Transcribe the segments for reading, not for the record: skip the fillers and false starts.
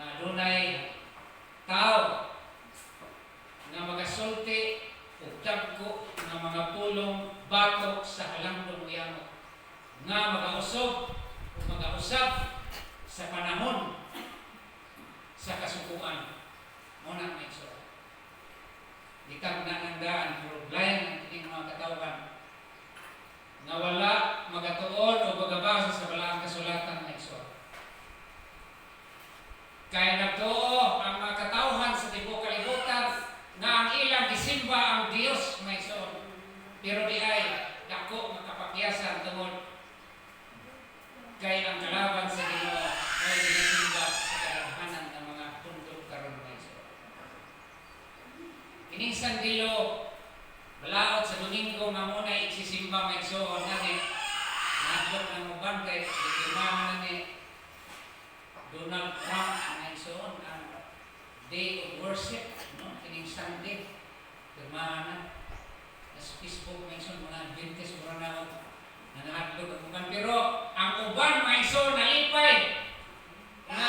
na dunay tao nga magasulti ug dagko nga mga pulong batok sa halangdong uyamot nga magausog ug magausab sa panahon sa kasukuan. Muna may so. Dikag na nangdaan pero layan ang kining mga katawhan nga wala magatuon o magabasa sa balaang kasulatan na iso. Kaya nagtuo ang mga katawhan sa tibuok kalibutan nga ang ilang gisimba ang Dios may iso. Pero di ay dako makapakyasan tungod kay ang kalaban sa Ginoo ay ginisimba sa kadaghanan ng mga tundok karon may iso. Kining sandilo balaod sa Domingo nga muna iksisimba may igsoon nani naglok ng mubantay ikimahan nani Donald Trump na igsoon ang Day of Worship, no? Kining Sunday ikimahan na sa Facebook may igsoon mga Adventist mura na naglok ng muban pero ang uban may igsoon nalipay na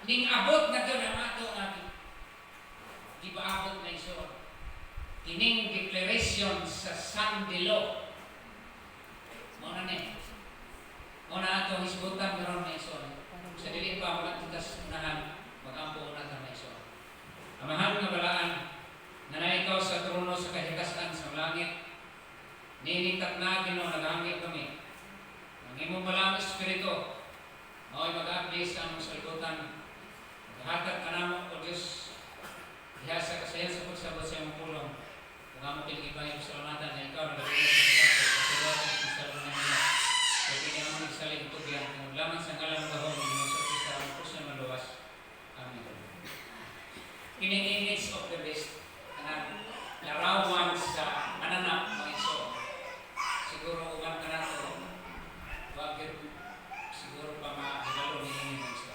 ning abot na doon ang ato natin di ba abot na igsoon kining declaration sa Sunday law. Muna ni. Muna ato hisgutan karon na iso. Sa dili pa wala tutas unahan magampo na ta na iso. Amahan nga balaan na ikaw sa trono sa kahitasan sa langit. Ninitak na Ginoo nagahangyo kami. Ang imong balang espiritu mao'y mag-update sa among salbutan. Hatag kanamo o Dios diha sa kasayan sa pagsabot sa imong pulong. Kung mo pinag-ibay sa salamatan na ikaw nagagawin sa kasuluatan sa salunan nila. Kaya kanya mo nagsalig ito biyan. Kung laman sa ngalan ng gahon, yung sa Krista ang puso na maluwas. Amen. Kining image of the beast, larawan sa mananap mga iso. Siguro uban ka na ito. Wagit siguro pa mahigalo ni ini mga iso.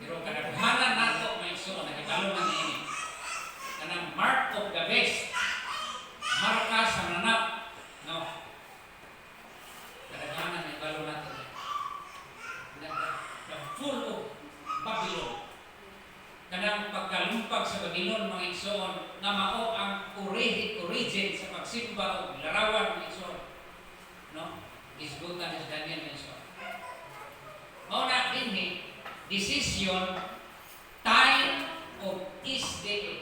Pero kadaghanan na ito mga iso, nahigalo na ni ini. Kanang mark of the beast, marka sa nanap, no? Kadaghanan ay balo natin. The full of Babylon. Kanang pagkalumpag sa Babylon, mga igsoon, na mao ang origin sa pagsimba o larawan, mga igsoon. No? Isgutan ni Daniel, mga igsoon. Mao na din decision, time of is day.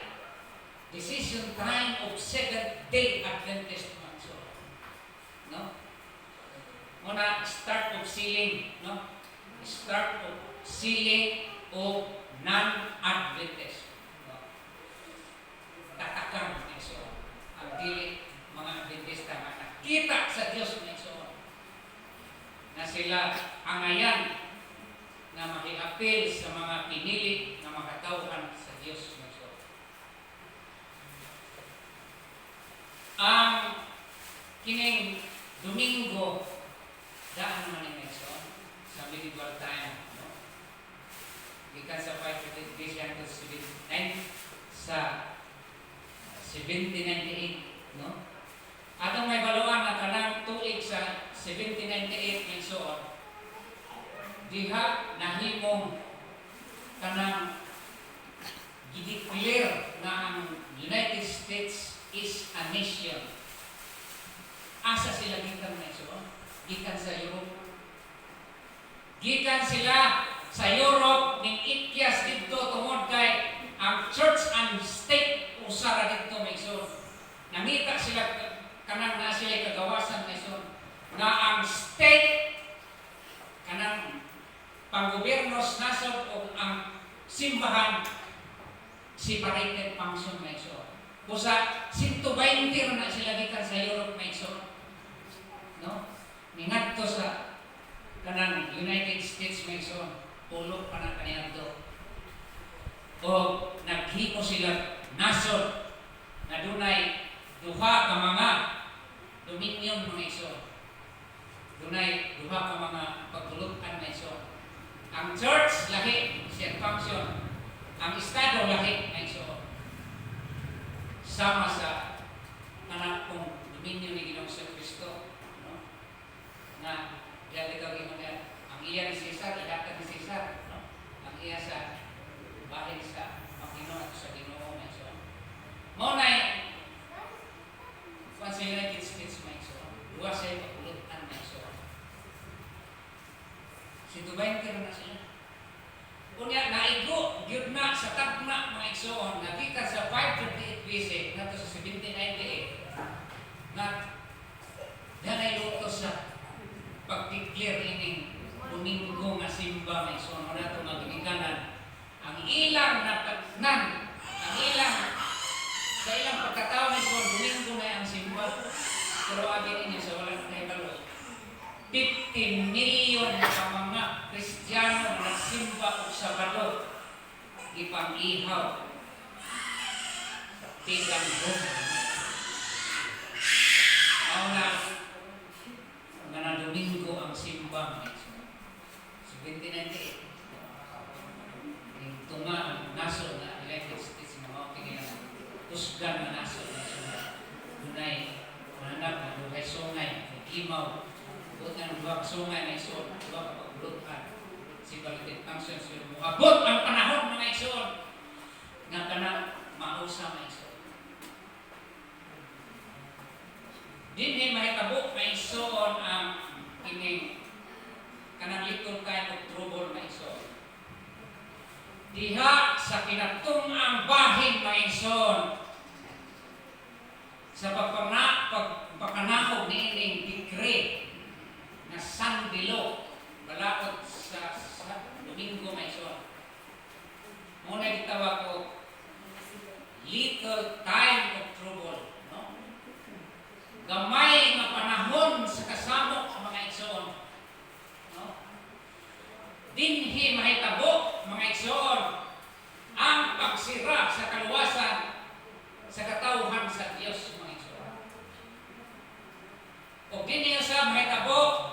Decision time of Seventh-day Adventist month. No? Muna, start of sealing. No? Start of sealing of non-Adventist. No? Tatakang na iso. Ang dili mga Adventista na nakita sa Diyos na iso. Na sila angayan na makiapil sa mga pinili na makatawhan sa Diyos na iso. Ang kining Domingo daan man ni Nelson sa medieval time, no? Gikan sa 5 sa 1798, no? Atong may baluan na kanang tuig sa 1798 Nelson diha nahimong kanang gideclare na ang United States is a nation. Asa sila gikan na iso? Gikan sa Europe. Gikan sila sa Europe ning ikyas dito tungod kay ang church and state usara dito may iso. Namita sila kanang na sila kagawasan na iso na ang state kanang panggobyernos nasod o ang simbahan separated function na iso. Kusa 120 na sila gikan sa Europe may iso. No? Ningadto sa kanang United States may iso. Pulok pa na kaniadto. O naghimo sila nasod na dunay duha ka mga dominion mga iso. Dunay duha ka mga pagtulutan na iso. Ang church lahi siya function. Ang estado lahi na iso. Sama sa anak kong dominyo ni Ginoong sa Kristo, no? Na dili ka ang iya ni Cesar, ihatag ni Cesar, no? Ang iya sa bahin sa Panginoon at sa Ginoo may so. Mo nay sa United States may so. Duwa sa pagulutan may so. Si Dubai kira na sila. Kunya naigo gyud na sa tagna mga igsoon nakita sa 538 BC ngadto sa 1798 na danay luto sa pag-declare ining Domingo nga simba may igsoon mo nato magigikanan ang ilang napatnan ang ilang sa ilang pagkatao may igsoon Domingo na ang simba pero agin ninyo sa walang kahibalo 15 milyon ka mga Kristiyano na nagsimba o Sabado ipang-ihaw sa tigang Roma. Mauna nga na Domingo ang simba mga 1798 yung tunga ang naso na United States na mga kinila kusgan na naso na dunay mananap na duhay sungay imaw buot ng duwa kasungay na isoon, duwa kapagulutan. Si Balitit Function, siya abot ang panahon ng isoon na kanang mausa na isoon. Din mahitabo na isoon ang ining kanang little kind of trouble na isoon. Diha sa kinatung ang bahin na isoon sa pagpakanahog ni ining decree na sandilo balakot sa Domingo may so. Muna gitawag ko little time of trouble, no? Gamay nga panahon sa kasamo ang mga igsoon, no? Dinhi mahitabo mga igsoon ang pagsira sa kaluwasan sa katawhan sa Dios mga igsoon. O dinhi sa mahitabo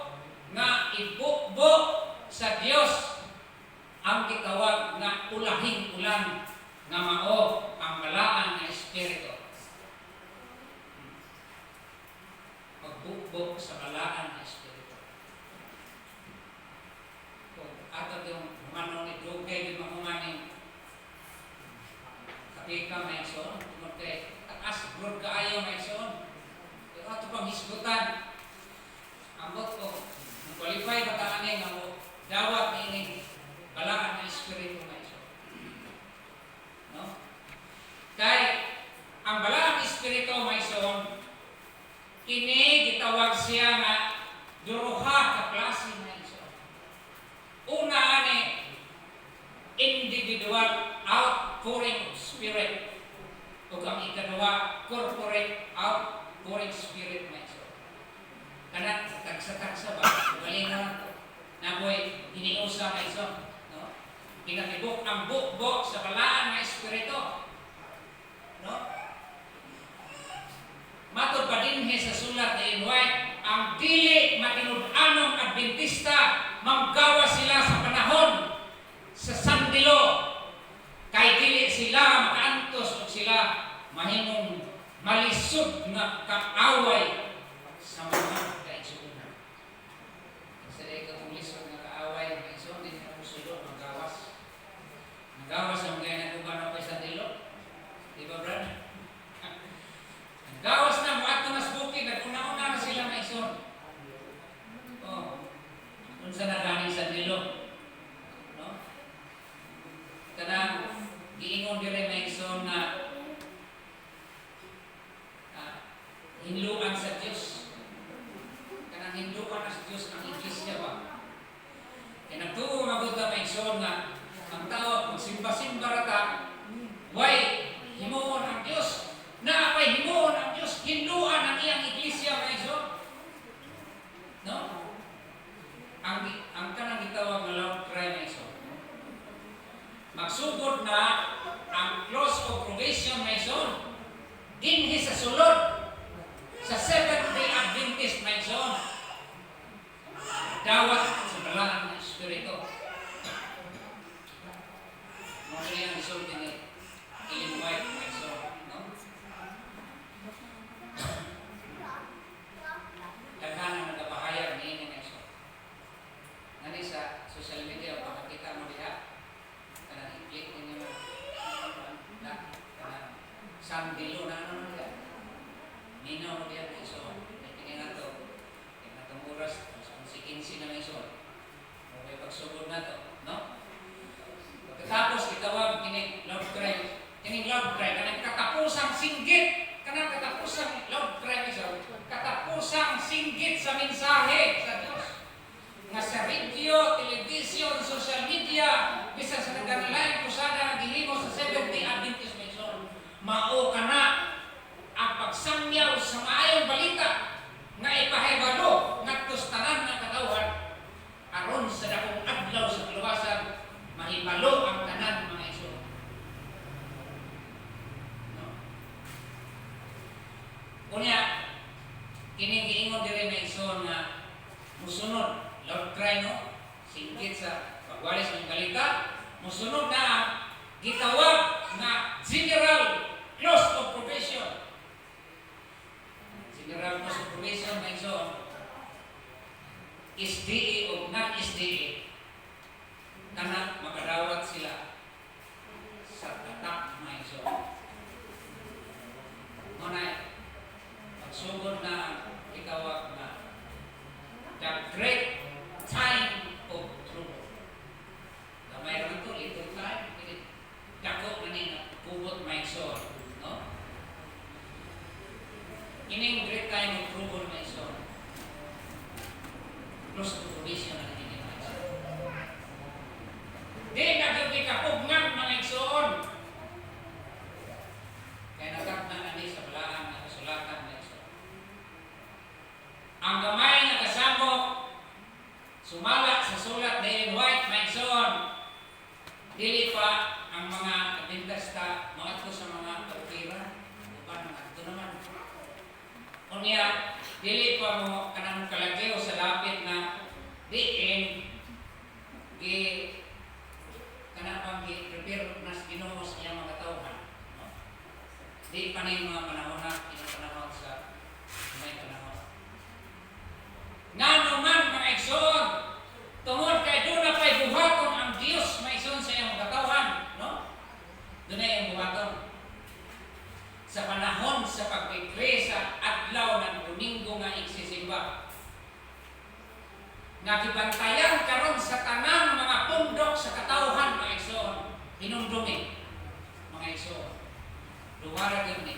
nga ibukbok sa Dios ang gitawag nga ulahing ulan nga mao ang malaan nga espiritu. Magbukbok sa malaan nga espiritu. Kung ato yung manong ni Drugay di makumaning kapika may son, tungkol kay taas brod kaayo may son. Pero ato pang hisgutan ambot ko qualify ba ta ani nga mo dawat ini balaan nga espiritu nga iso. No? Kay ang balaan nga espiritu nga iso kini gitawag siya nga duruha ka klase nga iso. Una ani individual outpouring of spirit ug ang ikaduha corporate outpouring spirit nga iso. Kana tagsa-tagsa ba? Galingan na boy iniusa nga iso, no? Pinatibok ang bukbok sa balaan nga espiritu, no? Matod pa dinhi sa sulat ni White, ang dili matinud-anong Adventista manggawa sila sa panahon sa sandilo kay dili sila makaantos o sila mahimong malisod nga kaaway sa mga kaigsuunan. Sa ikatong lisod nga kaaway ng kaigsuunan, din na pusulo, magawas. Magawas ang mga naguban ako sa dilo. Di ba, Brad? Gawas na mo at mas bukid, naguna-una na sila may ison. Oh, kung sa nagani sa dilo. No? Kanang giingon dire may ison na hinluan sa Diyos. Kanang hinluan sa Diyos ang iglesia ba? Kaya nagtuo mabuta may ison na ang tao, kung simba-simba rata, why himuon ang Diyos? Na apay himuon ang Diyos, hinluan ang iyang iglesia may ison. No? Ang kanang gitawag na loud cry may ison. Magsugod na ang close of probation may ison. Dinhi sa sulod sa Seventh-day Adventist may ison. Dawat sa balaan ng Espiritu. Muna yan isulti ni Ellen White may ison. No? Daghanang nagapahayag ni ini may ison. Nani sa social media, pakakita mo diha. isa sa nagkanilaing kusada nga gihimo sa Seventh-day Adventist Mission. Mao kana ang pagsamyaw sa maayong balita nga ipahibalo ngadto sa tanan nga katawhan aron sa dakong adlaw sa kaluwasan mahibalo ang tanan mga igsoon. No? Unya kini giingon diri mga igsoon nga musunod loud cry no singgit sa pagwalis ng balita musunod na ang gitawag na general close of probation. General close of probation mga igsoon SDA o non-SDA kana makadawat sila sa tatak mga igsoon. Muna pagsugod na ang gitawag na the great time of truth. Gamay rin ito, little time. Dako na nila, kubot may son. No? Ining great time of truth may son. Close to provision na nila may son. Di nagawin kapugnan mga igsoon. Kaya nagkakna na di sa balaan na kasulatan mga igsoon. Ang gamay na kasabok sumala sa sulat na Ellen White, my son, dili pa ang mga adventista mga ito sa mga kaupira upan mga ito naman. Unya, dili pa mo kanang kalagyo sa lapit na diin gi kanang gi-prepare na sa Ginoo sa iyang mga tauhan. No? Di pa na yung mga panahon na panahon sa may panahon. Nga naman mga igsoon, tungod kay doon na pa'y buhaton ang Diyos may igsoon sa iyong katawhan, no? Doon na yung buhaton. Sa panahon sa pagpipre sa adlaw ng Domingo nga igsisimba. Nagibantayan karon sa tanang mga pundok sa katawhan mga igsoon. Hinumdumi mga igsoon. Luwara din ni.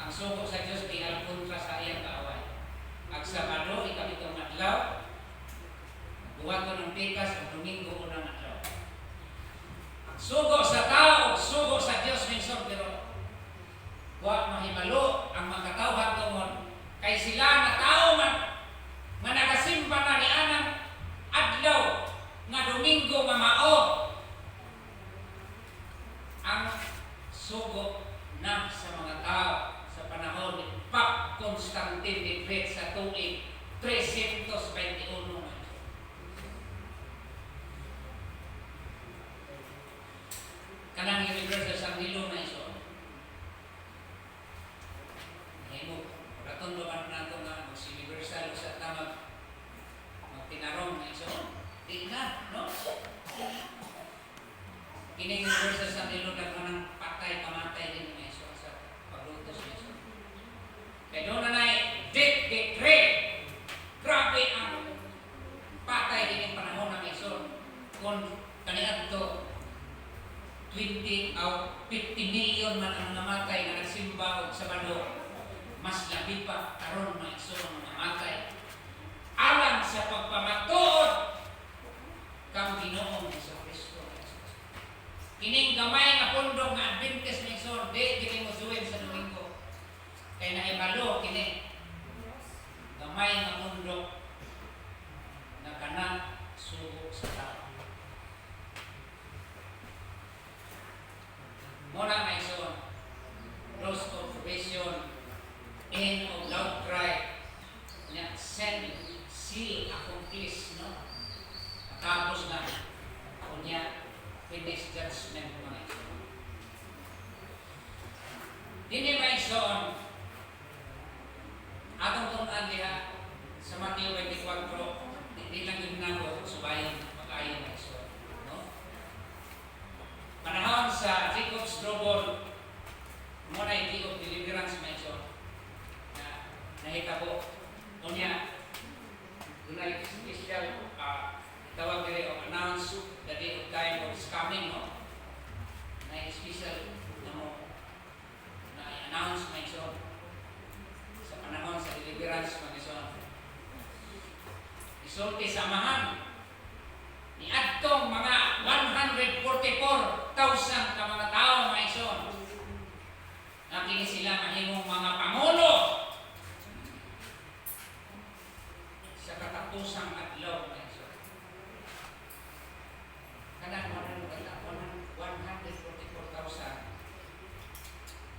Ang sugo sa Diyos di alkontra sa iyang kaaway. Ang Sabado, ikabitong adlaw, buhaton ng pikas ang Domingo unang adlaw. Ang sugo sa tao, sugo sa Diyos minsan, pero huwag mahibalo ang mga katawhan tungod kay sila na tao man nagasimba na ni anang adlaw nga Domingo nga mao ang sugo na sa mga tao sa panahon ni Pope Constantine the Great sa tuig 321. Kanang Universal sa Nilo na iso. Ngayon, raton ba na ito nga mag-universal sa tamag magtinarong na iso? Di na, no? Kining Universal sa Nilo na kanang patay, pamatay din na iso sa paglutos na iso. Kaya doon na decree. Grabe ang patay din yung panahon ng iso. Kung kanilang ito 20 o 50 million man ang namatay na nagsimba o Sabado, mas labi pa karon mga iso ang namatay. Alang sa pagpamatuod kang Ginoong Jesucristo. Kining gamay nga pundok nga Adventist ng iso, di kini mo suwin sa Domingo. Kaya naibalo kini gamay nga pundok na kanang sugo sa tao. Muna may son, close of probation, end of loud cry, send, seal, accomplish, no? Tapos na, kunya, finish judgment mga son. Dini may son, atong tunan diha sa Mateo 24, hindi lang yung nako, subayan, pag-ayon mga son. Panahon sa Jacob's Trouble, muna yung day of deliverance mention na nahitabo. Unya, doon ay special tawag diri o announce the day of time of is coming, no? Na special na i-announce mention sa panahon sa deliverance mention. Isulti samahan Niadtong mga 144,000 ka mga tao mga igsoon. Na kini sila mahimong mga pangulo sa katapusang adlaw mga igsoon. Kanang 144,000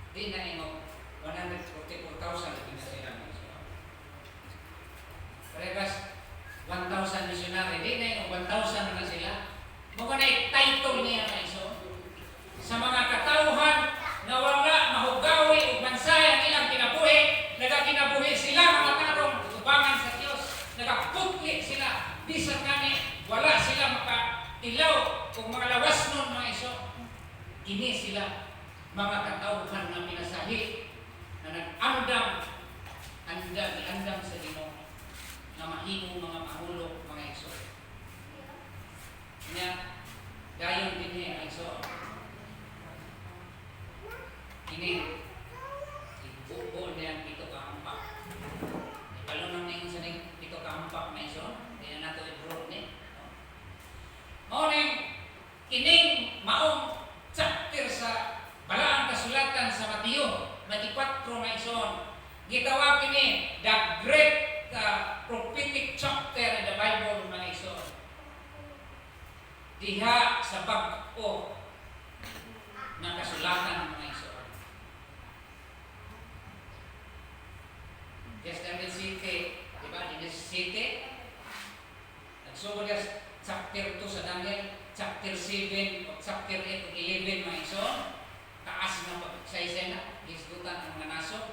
di na imo 144,000 na sila mga igsoon. Parebas 1,000 missionary, di na imo 1,000 na sila. Mga na-title niya mga igsoon. Sa mga katauhan na wala mahugawi o bansay ang ilang kinabuhi, nagakinabuhi sila mga tarong tubangan sa Diyos, nagaputli sila, bisan kani wala sila makatilaw o mga lawas nun mga iso. Kini sila mga katauhan na pinasahi na nag-andam sa Ginoo na mahimong mga mahulo mga iso. Nya gayon din niya mga iso. Ini ibubo niya pito ka ampak. Ipalunang na yung saning pito ka ampak na iso. Hindi na nato i-broad ni. Morning, kining maong chapter sa balaang kasulatan sa Mateo 24 na ison. Gitawag kini the great prophetic chapter in the Bible mga ison. Diha sa bag-o na kasulatan mga ison. Testament City, diba? Genesis City. Nagsugod niya chapter 2 sa Daniel, chapter 7, o chapter 8 o 11 mga ison. Taas na sa isena, gisgutan ang mga naso.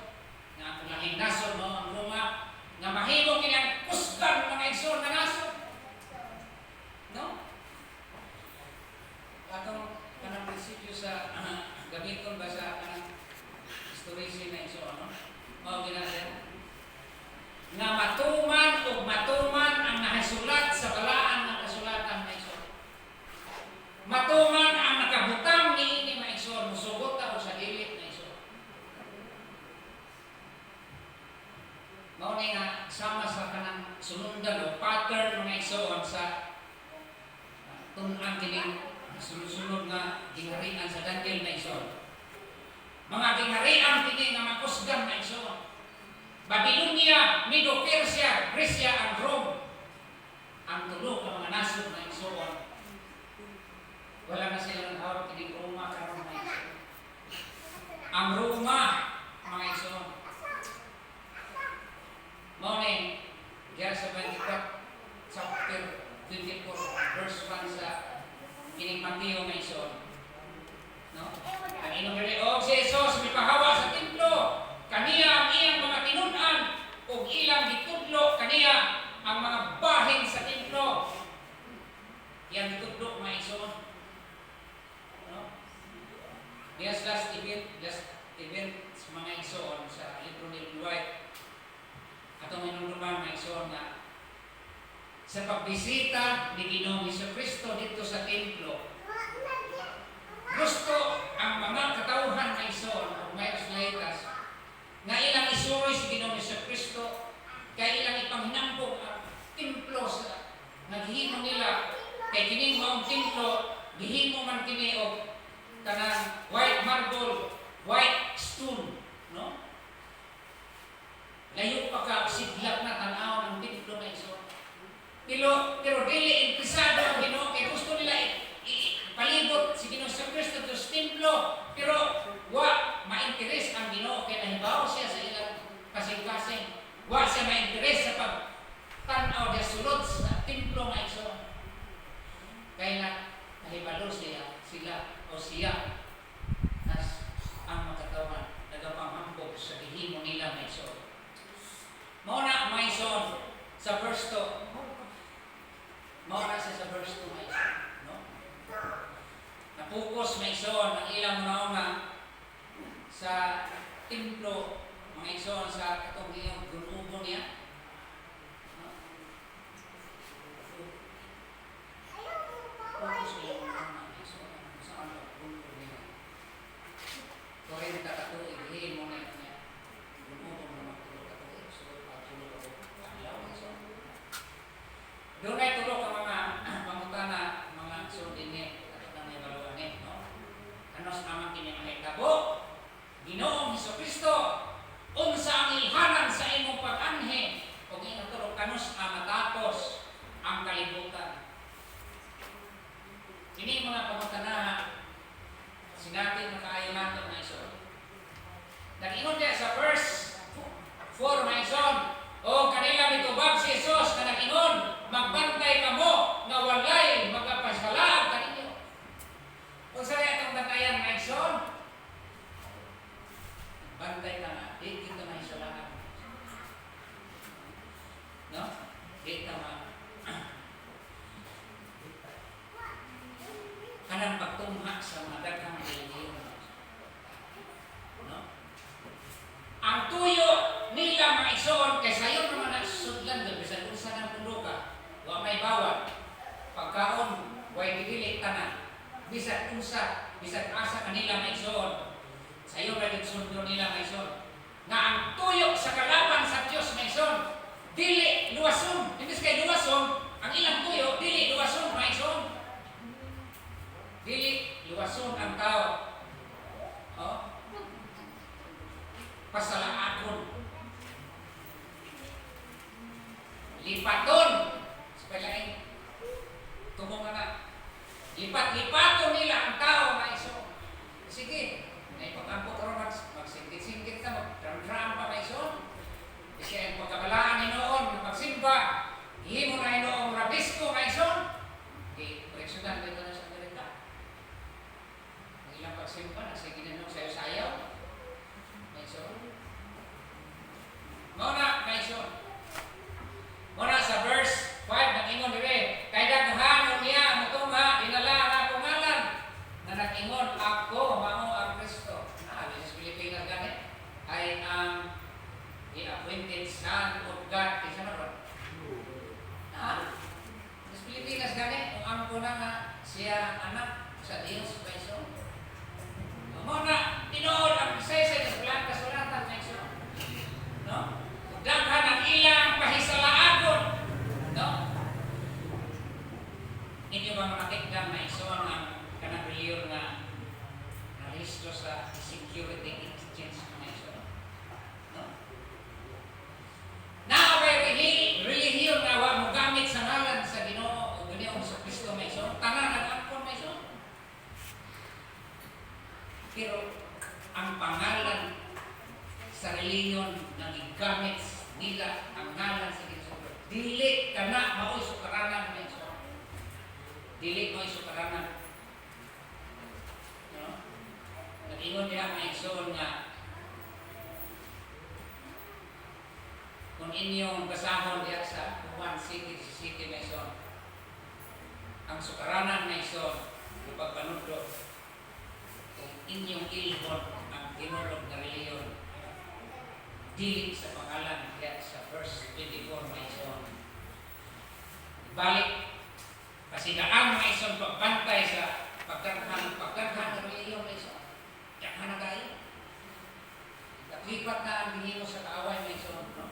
Nga ang lahing naso, no? Ang Roma, nga mahimo kinang kusgan mga ison na naso. No? Atong kanang prinsipyo sa gamiton ba sa kanang historisyon na ison, no? Mao ginasa nga matuman o matuman ang nahasulat sa balaan ng kasulatan na ison. Matuman ang nakabutang ni ini na ison, musugot o sa dilit na ison. Mao ni nga sama sa kanang sunundan o pattern mga ison sa tun-ang kining sunod-sunod nga gingharian sa Daniel na ison. Mga gingharian kini nga makusgan na ison. Babylonia, Medo-Persia, Grecia, ang Rome. Ang tulo ka mga nasod na igsoon. Wala na silang hawak kining Roma karon mga igsoon. Ang Roma, mga igsoon. Mao ni diya sa 24 chapter 24 verse 1 sa kining Mateo mga igsoon. No? Ang inyong o si Jesus mipahawa sa templo. Kaniya ang iyang mga tinun-an o ilang gitudlo kaniya ang mga bahin sa templo. Iyang gitudlo mga igsoon. No? Yes, last event sa mga igsoon sa libro ni White. Atong inumduman mga igsoon na sa pagbisita ni Ginoong Jesucristo dito sa templo, gusto ang mga katauhan mga igsoon o may uslaitas nga ilang isuroy si Ginoong Jesucristo kay ilang ipanghinambog ang templo sa naghimo nila kay kining maong templo gihimo man kini og kanang white marble, white stone, no? Layo pa ka sidlak na tan-aw ng templo na iso. Pero dili impisado ang Ginoo kay gusto nila palibot si Ginoong Jesucristo sa templo pero wa ma-interes ang Ginoo kay nahibaw siya sa ilang kasing-kasing. Wa siya ma-interes sa pagtanaw dia sulod sa templo nga iso. Kaya nahibalo sila o siya as ang makatawan nagapamambog sa gihimo nila nga iso. Mao na mga iso sa verse 2. Mao na siya sa verse 2 mga iso. No? Napukos mga iso ang ilang una sa templo mga igsoon sa katong iyong grupo niya. Focus niya mga igsoon sa ano grupo niya. Kaya katato ibihin mo na niya. Grupo mo na tulo katato igsoon patulo ko alaw igsoon. Doon ay tulo ka mga pangutana Kini mga pangutana sinatin na kaayo nato na iso. Nag-ingon diya sa verse 4 mga ison, o kanila mitubag si Jesus na nag-ingon, magbantay kamo nga walay magkapasalaag kaninyo. Kung sa itong bantayan mga ison, bantay ka nga, di kita may salaag. No? Di tama. Kanang pagtungha sa mga daghang relihiyon. No? Ang tuyo nila mga ison, kay sayon naman nasusudlan doon, bisan unsa ng punduka, wa may bawal, pagkaon, way didilik tanan, bisan unsa, bisan asa kanila mga ison, sayon na sundo nila mga ison, nga ang tuyo sa kalaban sa Diyos mga ison, dili luwason, imbis kay luwason, ang ilang tuyo, dili luwason mga ison. Dili luwason ang tao. Oh. Pasalaakon. Lipaton. Sepelain. Tumong na. Lipat-lipaton nila ang tao na iso. Sige. Naipagampo ka rin magsingkit-singkit ka. Magdram-dram pa na iso. Kasi ang pagkabalaan ni noon, magsimba, himo na inoong rabisko na iso. Okay. Preksyonan dito na sa Amerika. Ilang pagsimpa na sa ginanong sayo-sayaw. Muna sa verse 5 nag-ingon dire, kay daghanon niya motungha dinala na pangalan na nag-ingon ako mao ang Kristo. Sa Pilipinas gani ay ang i-appointed son of God. Isa na ron. Sa Pilipinas gani kung ang kuna nga siya anak sa Dios pa iso. Muna tinuod ang sese sa blanca sulatan na iso. No? Daghan ang ilang pahisalaagon. No? Inyo bang matikdan na iso ang kanang reliyon na nalisto sa security exchange na iso? No? Naabay reliyon na wa mo gamit sa ngalan sa Ginoo o Ginoo sa Kristo na iso. Tanan ang angkon na iso. Pero ang pangalan sa reliyon na gigamit nila ang ngalan sa Ginoo. Dili kana mao sukaranan na iso. Dili mo sukaranan. No? Nag-ingon niya ang iso nga kung inyong basahon diya sa Juan City na iso, ang sukaranan na iso ipagpanudlo kung inyong ilhon ang tinulog na reliyon dili sa pangalan diya sa verse 24 na iso. Balik kasi ang mga ison pagbantay sa pagdaghan ng reliyon na iso. Daghan na kayo. Naklipat na ang ginimo sa kaaway na iso. No?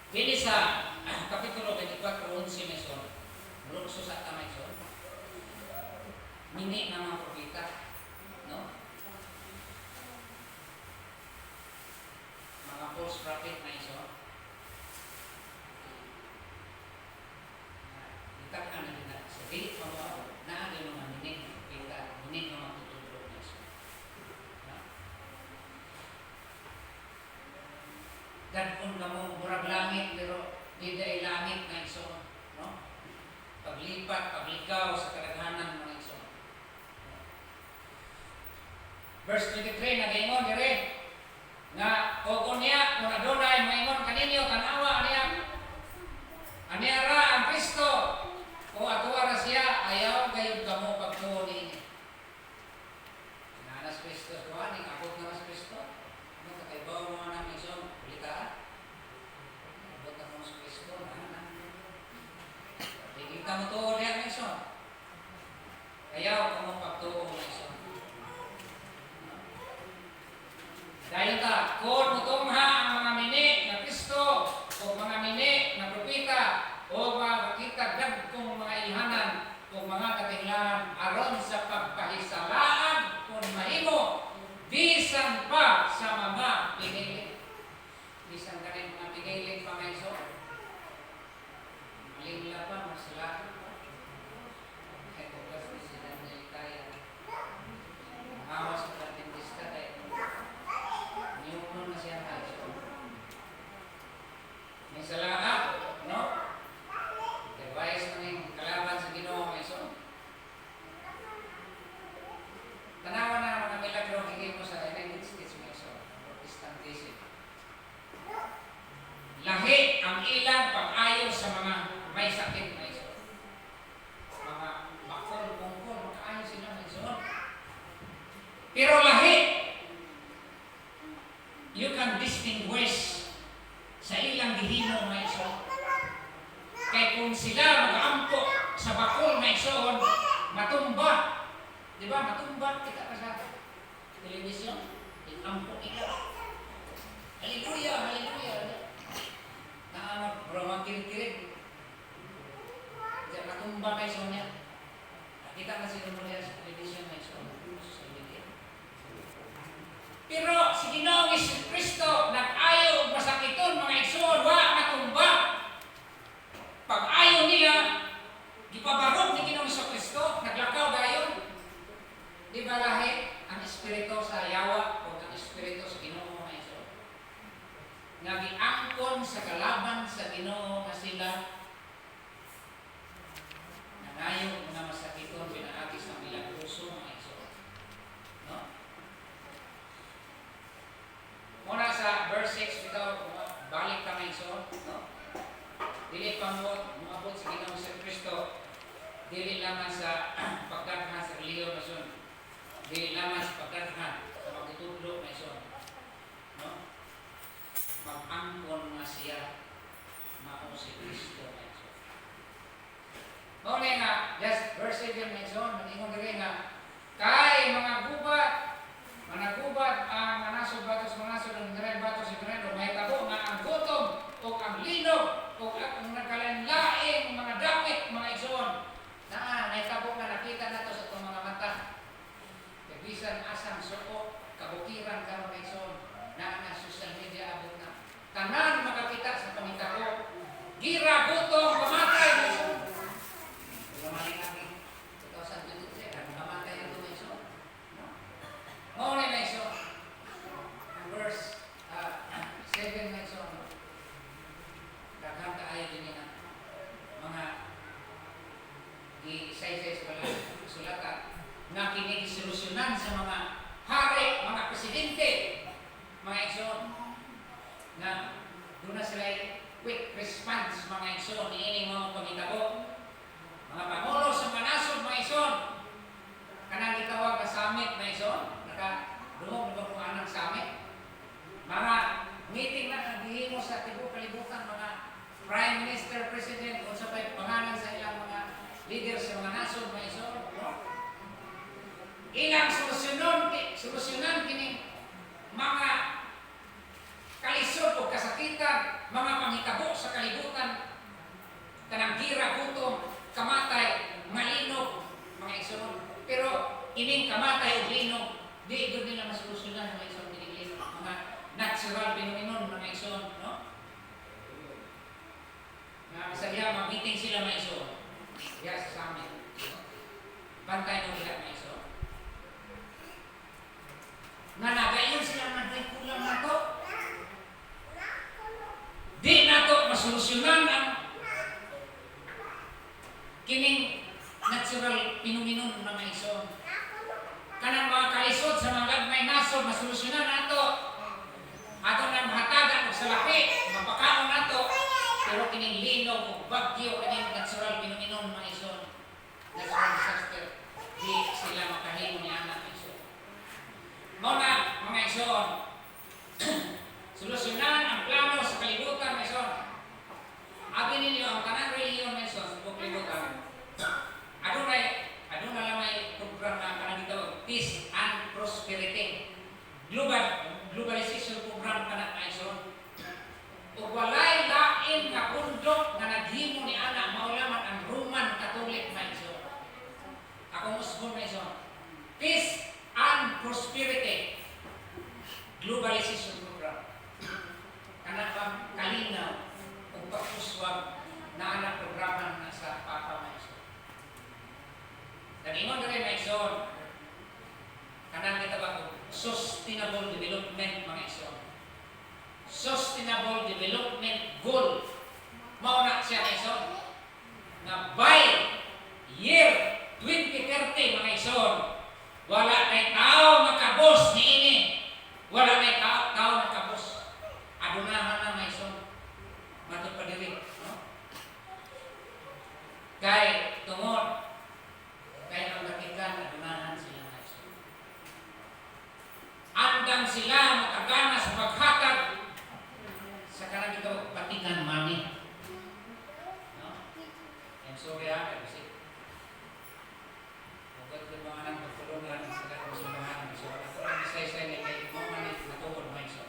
Dili sa Kapitulo 24, 11 na iso. Lukso sa tama iso. Mini na mga propeta. No? Mga false prophet na iso. Itakhan na din na. Sa dili pa mo, naagay mga mini na propeta. Mini na mga tutulog na iso. No? Dadpon ka mo, murag langit, pero di ay langit na iso. No? Paglipat, paglikaw sa kadaghanan mga iso. Verse 23, nag-ingon dire nga o niya kung adunay maingon kaninyo tanawa aniya ra ang Kristo kung atuwa ra siya ayaw gayud kamo pagtuo niini. Nanas Kristo ko ani abot na mas Kristo. Ano kakaibaw mo nang iso balita? Abot na mas Kristo na. Tingin ka mo tuo niya iso. Ayaw kamo pagtuo iso. Dahil ta, kung mutungha ang mga mini na Kristo o mga mini na propeta o makakita dagkong mga ilhanan o mga katinglahan aron sa pagpahisalaan kung mahimo bisan pa sa mga pinili. Bisan ka rin mga pinili pa nga iso. Malingla pa, masala. sakit na iso. Mga bakol, bungkol, makaayon sila na iso. Pero lahi, you can distinguish sa ilang gihimo na iso. Kaya kung sila mag-ampo sa bakol na iso, matumba. Di ba? Matumba kita pa sa television. Ampo nila. Hallelujah, hallelujah. Bro, magkirig-kirig. Diyan natumba na iso niya. Nakita na sila mula sa television na iso. Pero si Ginoong Kristo nag-ayaw masakiton mga igsoon, wa matumba. Pag ayaw niya, gipabarog ni Ginoong Kristo, naglakaw dayon. Di ba lahi ang espiritu sa yawa o ang espiritu sa Ginoo mga igsoon? Nagiangkon sa kalaban sa Ginoo nga sila nangayo na masakiton pinaagi sa ilang puso mga igsoon. No? Muna sa verse 6 bitaw balik ka mga igsoon, no? Dili pa mo moabot sa Ginoong sa Kristo. Dili lamang sa pagdaghan sa reliyon nason. Dili lamang sa pagdaghan sa pagtutudlo mga igsoon. No? Mag-angkon nga siya mao si Kristo mga igsoon. Muna nga, just verse 7 mga igsoon, mag-ingon diri nga kay mga gubat ang manasod batos ang Israel batos Israel may tabo nga ang gutom o ang linog o ang nagkalain-laing mga damit mga igsoon na may tabo na nakita nato sa itong mga mata. Bisan asang suko kabukiran ka mga igsoon na social media abot na tanan makakita sa pangitabo gira gutom pamatay mga igsoon. Lumaling natin 2023 ang pamatay ang mga igsoon. Mao na igsoon. Verse 7 na igsoon. Daghang kaayo din na mga gi-say-say sa sulatan na kinigisolusyonan sa mga hari, mga presidente, mga igsoon na doon na sila quick response mga igsoon niining mga pangitabo. Mga pangulo sa manasod mga igsoon kanang gitawag na summit na igsoon naka-dumog na kung anong summit. Mga meeting na nagihimo sa tibuok kalibutan mga prime minister, president, kung sa pangalan sa ilang mga leader sa mga nasod mga igsoon. Ilang solusyonan kining mga kalisod o kasakitan, mga panghitabo sa kalibutan, kanang gira, gutom, kamatay, malinog, mga igsoon. Pero ining kamatay o linog, di ito nila masolusyonan mga igsoon, mga natural phenomenon mga igsoon, no? Sa diya, mag-meeting sila mga igsoon. Diya sa amin. Bantay mo nila mga igsoon. Nagayon sila natin kulang na to. Di na to masolusyonan ang kining natural phenomenon na mga igsoon. Kanang mga kalisod sa mga gagmay nasod masolusyonan nato. Ato nang hatagan og sa lahi, mapakaon nato. Pero kining linog o bagyo kining natural phenomenon mga igsoon. Natural disaster. Di sila makahimo ni anak mga igsoon. Mao na mga igsoon. Solusyonan ang plano sa kalibutan mga igsoon. Abi ninyo ang tanang reliyon mga igsoon sa kalibutan. Aduna lang may program na kanang gitawag peace and prosperity. Globalization program kana mga igsoon. Ug walay lain nga pundok nga naghimo ni ana maulaman ang Roman Catholic mga igsoon. Ako musbon mga igsoon. Peace and prosperity. Globalization program. Kana pang kalinaw ug pagpuswag na ana programa na sa Papa mga igsoon. Ingon rin mga igsoon, kanang gitawag sustainable development mga igsoon. Sustainable development goal. Mao na siya mga igsoon. Na by year 2030 mga igsoon, wala kay tao makabos niini. Wala kay tao makabos. Adunahan na mga igsoon. Matod pa diri, no? Kay tungod kay ang Vatican adunahan sila nga igsoon. Andam sila makagana sa paghatag sa kanang ito Vatican money. No? I'm sorry kasi huwag ko mga nang pagtulungan sila kung sumbahan. So, ako lang isa-isa na kayo mga manit na tuwod mo iso.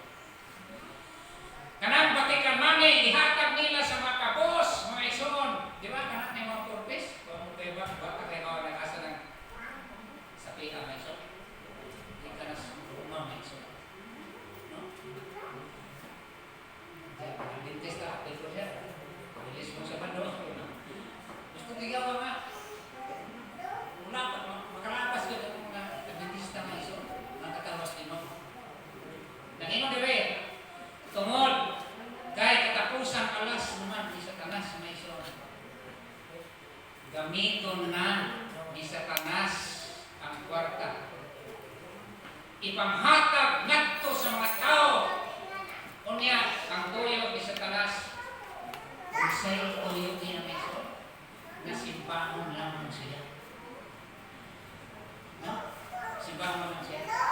Kanang Vatican money, ihatag nila sa mga kabos, mga ison. Di ba? Kanang na yung mga purpose. Kung kayo ba kayo nag-asa ng sapihan mga ison. Hindi ka na sa rumah mga ison. No? Kaya pag-dentist ka, dito siya. Bilis mo sa bando. Gusto tigaw ka nga. Wala pa, makalapas ka ng mga dentista mga ison. Nakatawas din mo. Nangino di ba eh? Tungod, kay katapusang alas naman ni Satanas may ison. Gamiton na ni Satanas ang kwarta. Ipanghatag ngadto sa mga tao. Unya, ang tuyo ni Satanas, kung sa'yo tuyo din ang ison, nasimbangon lamang siya. No? Simbangon lang siya.